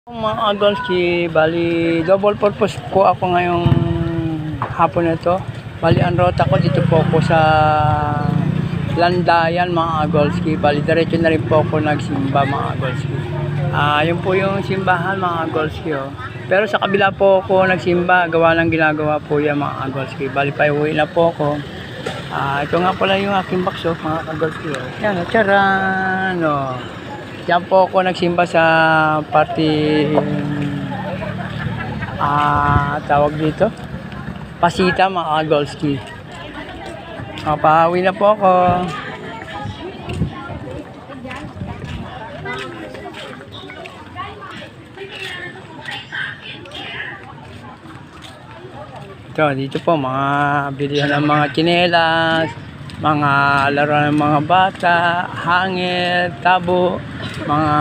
Mga Agolski, bali double purpose po ako ngayong hapon na ito. Bali ang rota ko dito po ako sa Landayan mga Agolski. Bali diretso na rin po ako nagsimba mga Agolski. Yun po yung simbahan mga Agolski. Oh. Pero sa kabila po ako nagsimba, gawa ng ginagawa po yan mga Agolski. Bali pa uwi na po ako. Ito nga pala yung aking box mga Agolski. Oh. Yan, charan! Oh. Yan po ako nagsimba sa party tawag dito Pasita mga Agolski. Pauwi na po ako. Ito, dito po mga bilihan ng mga tsinelas, mga laro ng mga bata, hangin, tabo, mga